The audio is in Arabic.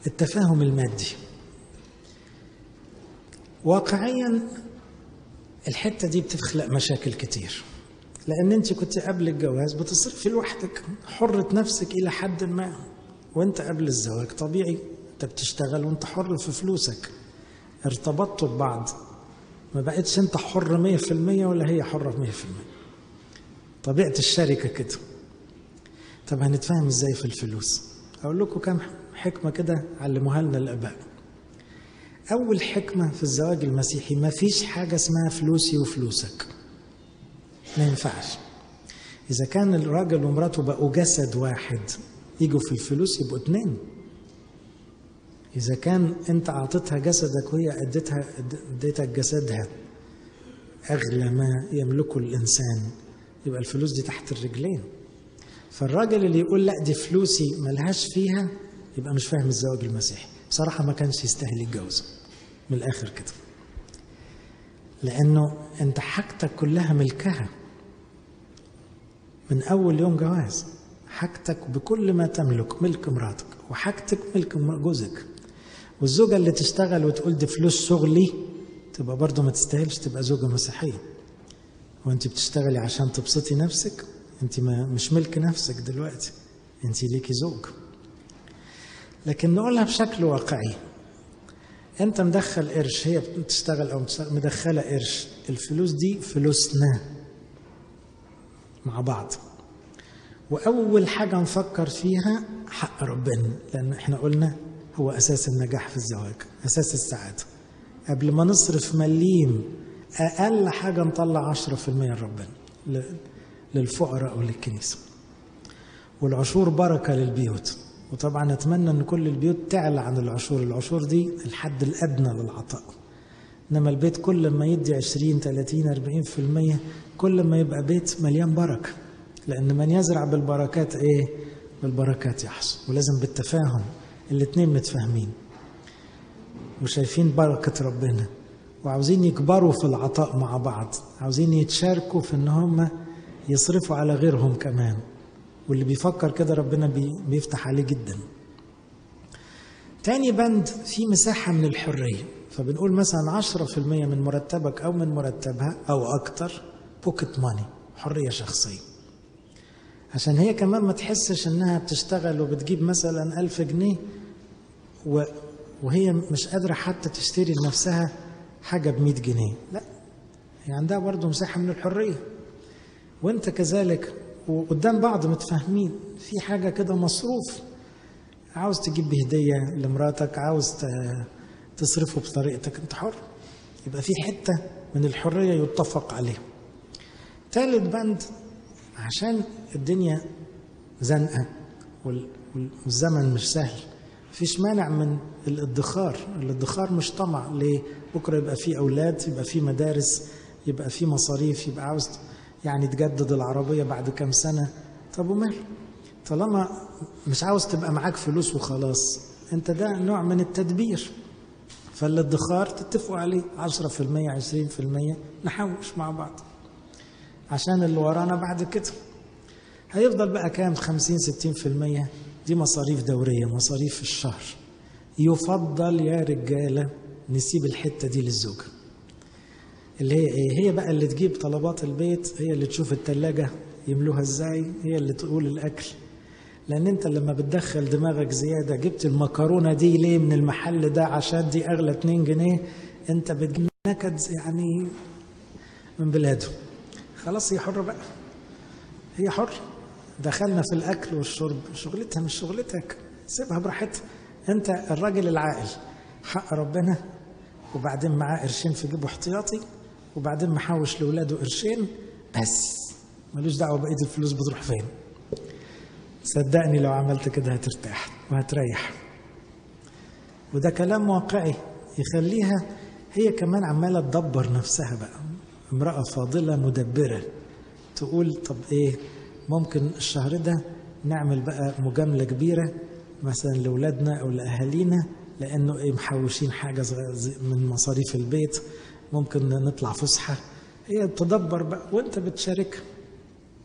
التفاهم المادي. واقعيا الحتة دي بتخلق مشاكل كتير، لأن أنت كنت قبل الجواز بتصرفي لوحدك، حرة نفسك إلى حد ما، وأنت قبل الزواج طبيعي أنت بتشتغل وأنت حر في فلوسك، ارتبطتوا ببعض، ما بقتش أنت حر 100% ولا هي حرة 100%. طبيعة الشركة كده. طب هنتفاهم إزاي في الفلوس؟ أقول لكم كم حكمة كده علموها لنا الآباء. أول حكمة في الزواج المسيحي: ما فيش حاجة اسمها فلوسي وفلوسك، ما ينفعش. إذا كان الراجل ومراته بقوا جسد واحد، يجوا في الفلوس يبقوا اتنين. إذا كان أنت أعطيتها جسدك وهي اديتك جسدها، أغلى ما يملكه الإنسان، يبقى الفلوس دي تحت الرجلين. فالراجل اللي يقول لا دي فلوسي ملهاش فيها، يبقى مش فاهم الزواج المسيحي. بصراحة ما كانش يستاهل يتجوز من الآخر كده، لأنه أنت حاجتك كلها ملكها من أول يوم جواز. حاجتك بكل ما تملك ملك مراتك، وحاجتك ملك جوزك. والزوجة اللي تشتغل وتقول دي فلوس شغلي، تبقى برضو ما تستاهلش تبقى زوجة مسيحية. وانت بتشتغلي عشان تبسطي نفسك، انت مش ملك نفسك دلوقتي، انت ليكي زوج. لكن نقولها بشكل واقعي: انت مدخل قرش، هي بتشتغل او مدخله قرش، الفلوس دي فلوسنا مع بعض. واول حاجه نفكر فيها حق ربنا، لان احنا قلنا هو اساس النجاح في الزواج، اساس السعاده. قبل ما نصرف مليم، اقل حاجه نطلع 10% لربنا، للفقراء او للكنيسه. والعشور بركه للبيوت، وطبعا اتمنى ان كل البيوت تعلى عن العشور. العشور دي الحد الادنى للعطاء، انما البيت كل ما يدي 20 30 40% كل ما يبقى بيت مليان بركه. لان من يزرع بالبركات ايه؟ بالبركات يحصد. ولازم بالتفاهم، الاتنين متفاهمين وشايفين بركه ربنا، وعاوزين يكبروا في العطاء مع بعض، عاوزين يتشاركوا في ان هم يصرفوا على غيرهم كمان. واللي بيفكر كده ربنا بيفتح عليه جدا. تاني بند: في مساحة من الحرية. فبنقول مثلا 10% من مرتبك أو من مرتبها أو أكتر بوكيت ماني، حرية شخصية، عشان هي كمان ما تحسش إنها بتشتغل وبتجيب مثلا 1000 جنيه وهي مش قادرة حتى تشتري لنفسها حاجة ب100 جنيه. لا، هي عندها برضو مساحة من الحرية. وانت كذلك، وقدام بعض متفاهمين في حاجة كده مصروف، عاوز تجيب بهدية لمراتك، عاوز تصرفه بطريقتك، انت حر. يبقى في حتة من الحرية يتفق عليها. ثالث بند: عشان الدنيا زنقة والزمن مش سهل، مفيش مانع من الادخار. الادخار مش طمع. ليه؟ بكرة يبقى في أولاد، يبقى في مدارس، يبقى في مصاريف، يبقى عاوز يعني تجدد العربية بعد كام سنة. طب ومال؟ طالما مش عاوز تبقى معاك فلوس وخلاص، انت ده نوع من التدبير. فالادخار تتفقوا عليه 10% 20%، نحوش مع بعض عشان اللي ورانا بعد كده. هيفضل بقى كام؟ 50 60%، دي مصاريف دورية، مصاريف الشهر. يفضل يا رجالة نسيب الحتة دي للزوجة، اللي هي ايه؟ هي بقى اللي تجيب طلبات البيت، هي اللي تشوف التلاجة يملوها ازاي، هي اللي تقول الاكل. لان انت لما بتدخل دماغك زيادة، جبت المكرونة دي ليه من المحل ده عشان دي اغلى 2 جنيه، انت بتجيب نكد يعني من بلاده. خلاص هي حرة بقى، هي حر. دخلنا في الاكل والشرب، شغلتها مش شغلتك، سيبها براحتها. انت الراجل العاقل حق ربنا، وبعدين معاه قرشين في جيبه احتياطي، وبعدين محوش لاولاده قرشين بس، ملوش دعوه بقيه الفلوس بتروح فين. صدقني لو عملت كده هترتاح وهتريح. وده كلام واقعي يخليها هي كمان عماله تدبر نفسها بقى، امراه فاضله مدبره، تقول طب ايه ممكن الشهر ده نعمل بقى مجامله كبيره مثلا لاولادنا او لاهالينا، لانه ايه محوشين حاجه من مصاريف البيت، ممكن نطلع فسحه. هي تدبر بقى وانت بتشارك.